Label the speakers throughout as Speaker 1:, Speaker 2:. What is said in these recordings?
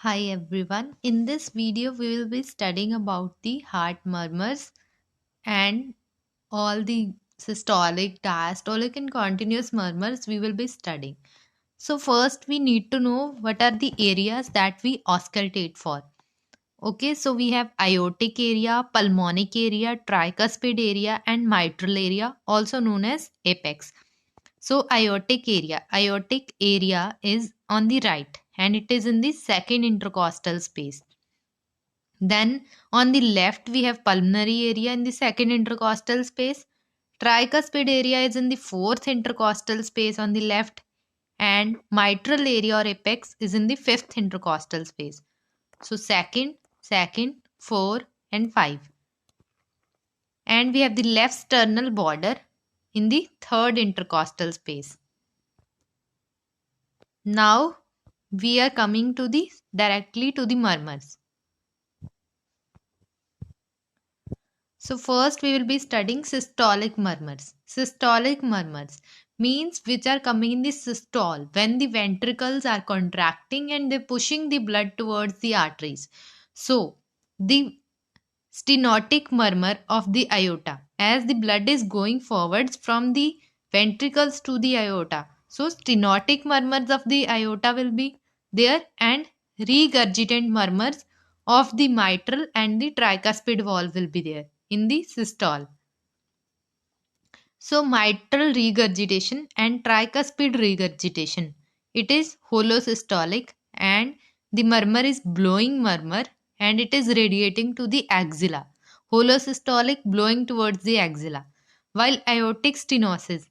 Speaker 1: Hi everyone. In this video, we will be studying about the heart murmurs and all the systolic, diastolic, and continuous murmurs we will be studying. So, first, we need to know what are the areas that we auscultate for. Okay, so we have aortic area, pulmonic area, tricuspid area, and mitral area, also known as apex. So aortic area is on the right and it is in the second intercostal space. Then on the left we have pulmonary area in the second intercostal space. Tricuspid area is in the fourth intercostal space on the left, and mitral area or apex is in the fifth intercostal space. So second, 4 and 5. And we have the left sternal border in the third intercostal space. Now we are coming to the directly to the murmurs. So first we will be studying systolic murmurs. Systolic murmurs means which are coming in the systole when the ventricles are contracting and they pushing the blood towards the arteries. So the stenotic murmur of the aorta as the blood is going forwards from the ventricles to the aorta. So stenotic murmurs of the aorta will be there and regurgitant murmurs of the mitral and the tricuspid valve will be there in the systole. So mitral regurgitation and tricuspid regurgitation. It is holosystolic and the murmur is blowing murmur and it is radiating to the axilla. Holosystolic blowing towards the axilla. While aortic stenosis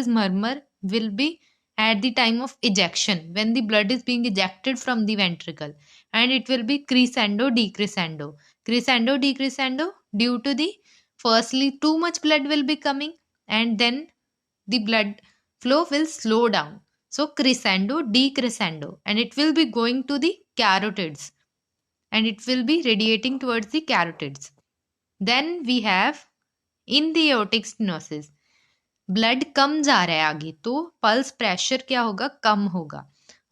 Speaker 1: murmur will be at the time of ejection when the blood is being ejected from the ventricle and it will be crescendo decrescendo. Crescendo decrescendo due to the firstly too much blood will be coming and then the blood flow will slow down. So crescendo decrescendo and it will be going to the carotids and it will be radiating towards the carotids. Then we have in the aortic stenosis blood कम जा रहा है आगे तो pulse pressure क्या होगा कम होगा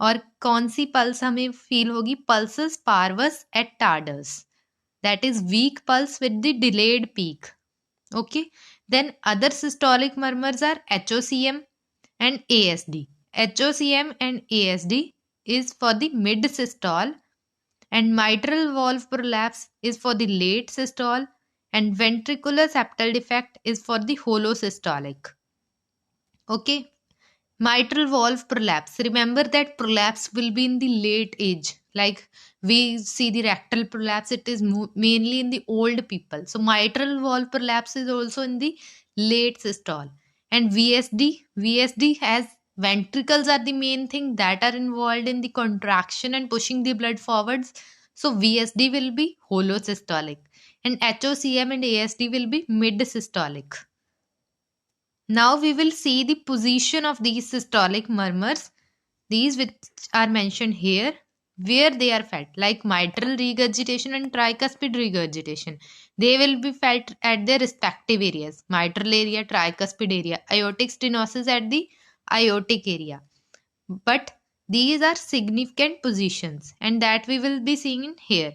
Speaker 1: और कौन सी पल्स हमें फील होगी pulsus parvus et tardus that is weak pulse with the delayed peak. Okay, then other systolic murmurs are HOCM and ASD. HOCM and ASD is for the mid systole and mitral valve prolapse is for the late systole and ventricular septal defect is for the holosystolic. Okay, mitral valve prolapse, remember that prolapse will be in the late age, like we see the rectal prolapse, it is mainly in the old people. So mitral valve prolapse is also in the late systole. And VSD has ventricles are the main thing that are involved in the contraction and pushing the blood forwards. So VSD will be holosystolic and HOCM and ASD will be mid systolic. Now we will see the position of these systolic murmurs, these which are mentioned here, where they are felt, like mitral regurgitation and tricuspid regurgitation. They will be felt at their respective areas, mitral area, tricuspid area, aortic stenosis at the aortic area. But these are significant positions and that we will be seeing in here.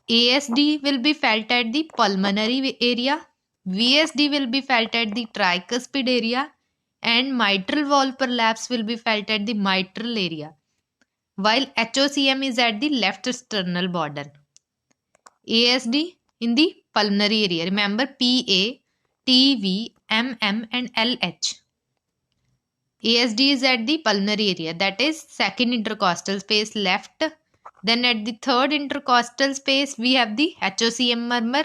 Speaker 1: ASD will be felt at the pulmonary area, VSD will be felt at the tricuspid area, and mitral valve prolapse will be felt at the mitral area, while HOCM is at the left sternal border. ASD in the pulmonary area. Remember PA, TV, MM, and LH. ASD is at the pulmonary area, that is second intercostal space left. Then at the third intercostal space, we have the HOCM murmur,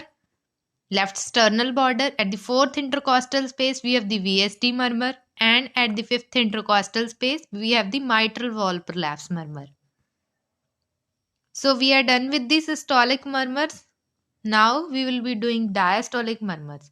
Speaker 1: left sternal border. At the fourth intercostal space, we have the VSD murmur. And at the fifth intercostal space, we have the mitral valve prolapse murmur. So we are done with the systolic murmurs. Now we will be doing diastolic murmurs.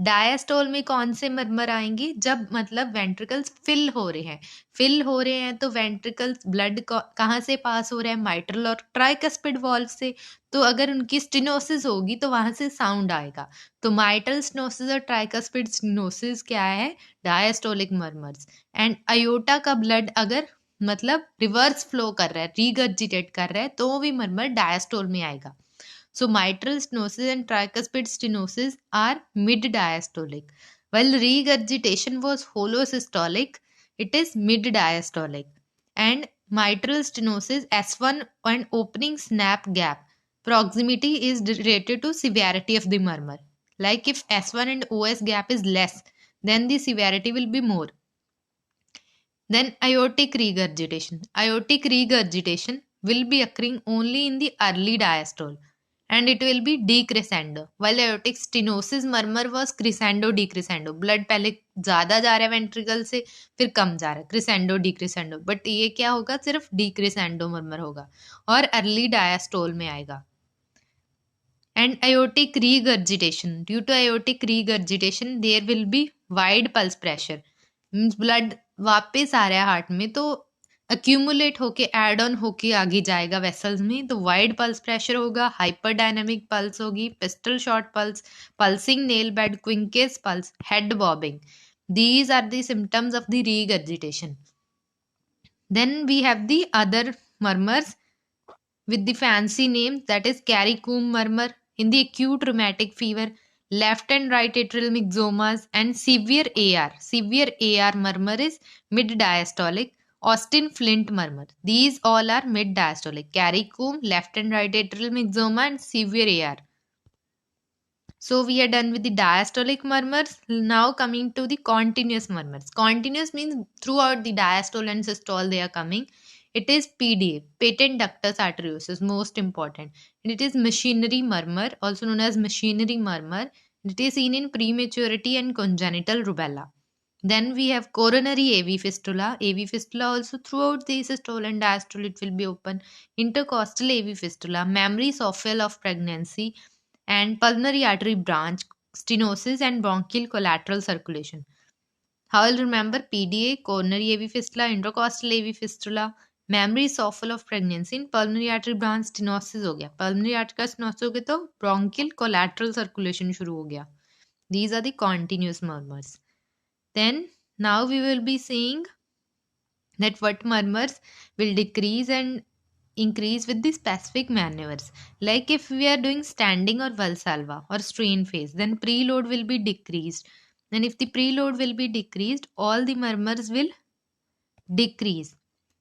Speaker 1: Diastole में कौन से murmur आएंगे जब मतलब ventricles fill हो रहे हैं तो वेंट्रिकल्स ब्लड कहाँ से पास हो रहा है माइट्रल और ट्राइकस्पिड वॉल्व से, तो अगर उनकी स्टेनोसिस होगी तो वहां से साउंड आएगा. तो माइट्रल स्टेनोसिस और ट्राइकस्पिड स्टेनोसिस क्या है, डायस्टोलिक मर्मर्स. एंड अयोटा का ब्लड अगर मतलब रिवर्स फ्लो कर रहा है, रीगर्जिटेट कर रहा है, तो भी मर्मर डायस्टोल में आएगा. So mitral stenosis and tricuspid stenosis are mid-diastolic. While regurgitation was holosystolic, it is mid-diastolic. And mitral stenosis S1 and opening snap gap proximity is related to severity of the murmur. Like if S1 and OS gap is less, then the severity will be more. Then aortic regurgitation. Aortic regurgitation will be occurring only in the early diastole and it will be decrescendo. While aortic stenosis murmur was crescendo decrescendo. Blood पहले ज़्यादा जा रहा है ventricle से फिर कम जा रहा है क्रिसेंडो डिक्रिसेंडो. बट ये क्या होगा, सिर्फ डिक्रिसेंडो मर्मर होगा और अर्ली डायस्टोल में आएगा. And aortic regurgitation. Due to aortic regurgitation, there will be wide pulse pressure. Means blood वापस आ रहा है हार्ट में तो अक्यूमुलेट होके एड ऑन होके आगे जाएगा वेसल्स में, तो वाइड पल्स प्रेशर होगा, हाइपर डायनामिक पल्स होगी, pistol shot pulse, pulsing nail bed, Quincke's pulse, head bobbing. These are the symptoms of the regurgitation. Then we have the other murmurs with the fancy name, that is Carey-Combe murmur in the acute rheumatic fever, left and right atrial myxomas, and severe AR. Severe AR murmur is mid-diastolic. Austin Flint murmur. These all are mid-diastolic. Carey-Combe, left and right atrial myxoma, and severe AR. So we are done with the diastolic murmurs. Now coming to the continuous murmurs. Continuous means throughout the diastole and systole they are coming. It is PDA, patent ductus arteriosus, most important. And it is machinery murmur, also known as machinery murmur. It is seen in prematurity and congenital rubella. Then we have coronary AV fistula. AV fistula also throughout the systole and diastole it will be open. Intercostal AV fistula, mammary sophel of pregnancy, and pulmonary artery branch, stenosis, and bronchial collateral circulation. How will remember PDA, coronary AV fistula, intercostal AV fistula, mammary sophel of pregnancy, and pulmonary artery branch stenosis हो गया. Pulmonary artery का stenosis हो गया तो bronchial collateral circulation शुरू हो गया. These are the continuous murmurs. Then now we will be seeing that what murmurs will decrease and increase with the specific maneuvers. Like if we are doing standing or Valsalva or strain phase, then preload will be decreased. And if the preload will be decreased, all the murmurs will decrease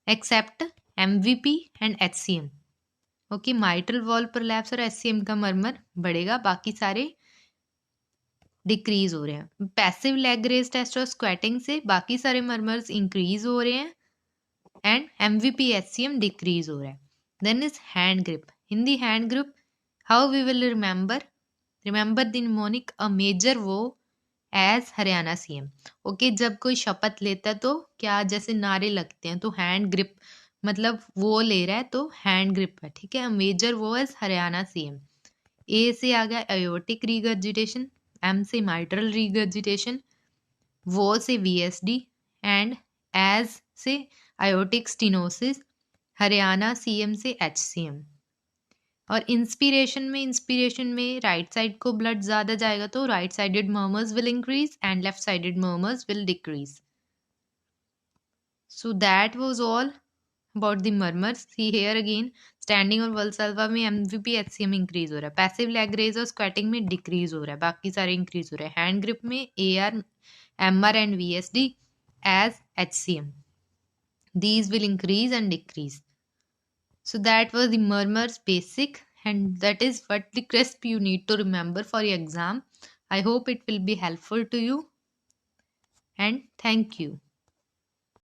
Speaker 1: except MVP and HCM. Okay, mitral wall prolapse और HCM का murmur बढ़ेगा, बाकी सारे decrease हो रहे हैं. Passive leg raise test और squatting से बाकी सारे मर्मर्स इंक्रीज हो रहे हैं and MVP HCM decrease हो रहा है. Then is hand grip. In the hand grip, how we will remember? Remember the mnemonic a major वो as हरियाणा CM. ओके, जब कोई शपथ लेता है तो क्या जैसे नारे लगते हैं, तो हैंड ग्रिप मतलब वो ले रहा है तो हैंड ग्रिप है. ठीक है, मेजर वो एज हरियाणा CM. ए से आ गया एयोटिक रीगर्जिटेशन, एम से माइट्रल रीगर्जिटेशन, वो से VSD एंड एज से aortic stenosis, हरियाणा CM से HCM. और इंस्पिरेशन में राइट साइड को ब्लड ज़्यादा जाएगा तो right sided murmurs will increase and left sided murmurs will decrease. So that was all about the murmurs. See here again, standing और Valsalva में MVP HCM increase हो रहा है, पैसिव लेग रेज और स्क्वेटिंग में डिक्रीज हो रहा है, बाकी सारे इंक्रीज हो रहे हैं. हैंड ग्रिप में AR, MR and VSD as HCM. These will increase and decrease. So that was the murmurs basic, and that is what the crisp you need to remember for your exam. I hope it will be helpful to you, and thank you.